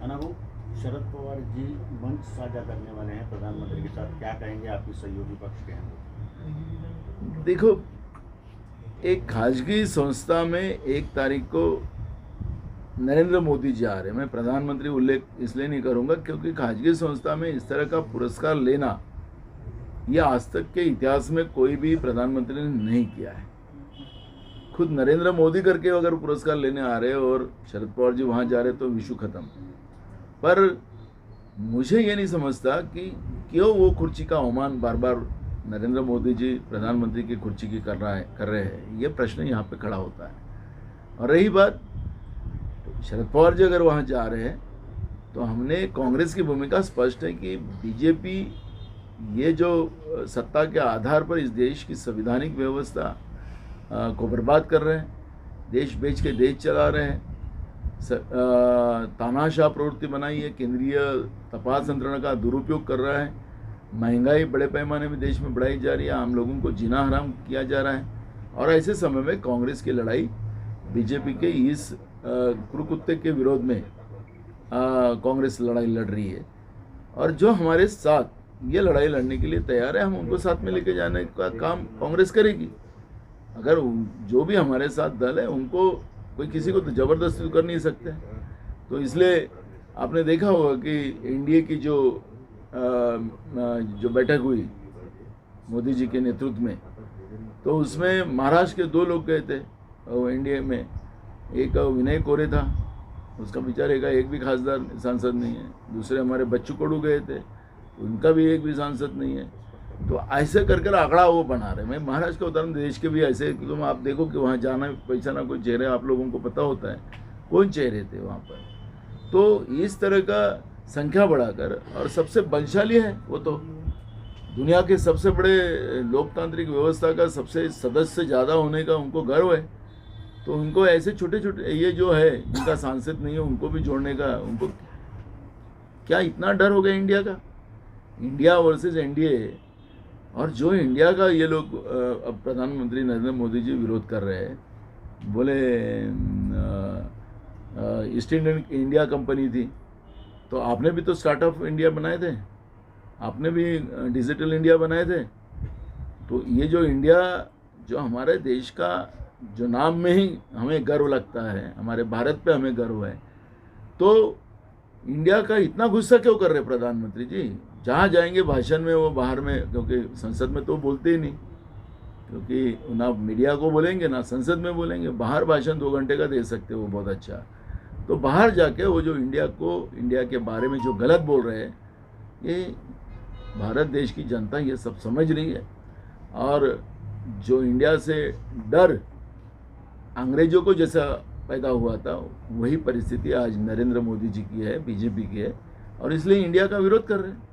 अनुभव, शरद पवार जी मंच साझा करने वाले हैं प्रधानमंत्री के साथ, क्या कहेंगे आपकी सहयोगी पक्ष के हैं? देखो, एक खाजगी संस्था में 1 तारीख को नरेंद्र मोदी जी आ रहे हैं। मैं प्रधानमंत्री उल्लेख इसलिए नहीं करूंगा क्योंकि खाजगी संस्था में इस तरह का पुरस्कार लेना यह आज तक के इतिहास में कोई भी प्रधानमंत्री ने नहीं किया है। खुद नरेंद्र मोदी करके अगर पुरस्कार लेने आ रहे और शरद पवार जी वहाँ जा रहे तो विषय खत्म। पर मुझे ये नहीं समझता कि क्यों वो कुर्सी का अवमान बार बार नरेंद्र मोदी जी प्रधानमंत्री की कुर्सी की कर रहे हैं। ये प्रश्न यहाँ पे खड़ा होता है। और रही बात शरद पवार जी अगर वहाँ जा रहे हैं तो हमने कांग्रेस की भूमिका स्पष्ट है कि बीजेपी ये जो सत्ता के आधार पर इस देश की संवैधानिक व्यवस्था को बर्बाद कर रहे हैं, देश बेच के देश चला रहे हैं, तानाशाह प्रवृत्ति बनाई है, केंद्रीय तपास यंत्रणा का दुरुपयोग कर रहा है, महंगाई बड़े पैमाने में देश में बढ़ाई जा रही है, आम लोगों को जीना हराम किया जा रहा है। और ऐसे समय में कांग्रेस की लड़ाई बीजेपी के इस कुकुत्ते के विरोध में कांग्रेस लड़ाई लड़ रही है। और जो हमारे साथ ये लड़ाई लड़ने के लिए तैयार है, हम उनको साथ में लेके जाने का काम कांग्रेस करेगी। अगर जो भी हमारे साथ दल है उनको कोई किसी को तो ज़बरदस्ती कर नहीं सकते। तो इसलिए आपने देखा होगा कि एनडीए की जो बैठक हुई मोदी जी के नेतृत्व में, तो उसमें महाराष्ट्र के 2 लोग गए थे एनडीए में। एक विनय कोरे था, उसका बेचारे का एक भी खासदार सांसद नहीं है। दूसरे हमारे बच्चू कडू गए थे, उनका भी एक भी सांसद नहीं है। तो ऐसे कर कर आंकड़ा वो बना रहे। मैं महाराष्ट्र का उदाहरण, देश के भी ऐसे तुम आप देखो कि वहाँ जाना पहचाना कोई चेहरे आप लोगों को पता होता है कौन चेहरे थे वहाँ पर। तो इस तरह का संख्या बढ़ाकर, और सबसे बलशाली है वो तो दुनिया के सबसे बड़े लोकतांत्रिक व्यवस्था का सबसे सदस्य ज़्यादा होने का उनको गर्व है। तो उनको ऐसे छोटे छोटे ये जो है जिनका सांसद नहीं है उनको भी जोड़ने का उनको क्या इतना डर हो गया इंडिया का? India versus NDA. और जो इंडिया का ये लोग अब प्रधानमंत्री नरेंद्र मोदी जी विरोध कर रहे हैं, बोले ईस्ट इंडिया कंपनी थी, तो आपने भी तो स्टार्टअप इंडिया बनाए थे, आपने भी डिजिटल इंडिया बनाए थे। तो ये जो इंडिया, जो हमारे देश का जो नाम में ही हमें गर्व लगता है, हमारे भारत पे हमें गर्व है, तो इंडिया का इतना गुस्सा क्यों कर रहे प्रधानमंत्री जी? जहाँ जाएंगे भाषण में वो बाहर में, क्योंकि संसद में तो बोलते ही नहीं, क्योंकि ना मीडिया को बोलेंगे ना संसद में बोलेंगे। बाहर भाषण 2 घंटे का दे सकते वो बहुत अच्छा। तो बाहर जाके वो जो इंडिया के बारे में जो गलत बोल रहे हैं, ये भारत देश की जनता ये सब समझ रही है। और जो इंडिया से डर अंग्रेजों को जैसा पैदा हुआ था, वही परिस्थिति आज नरेंद्र मोदी जी की है, बीजेपी की है, और इसलिए इंडिया का विरोध कर रहे हैं।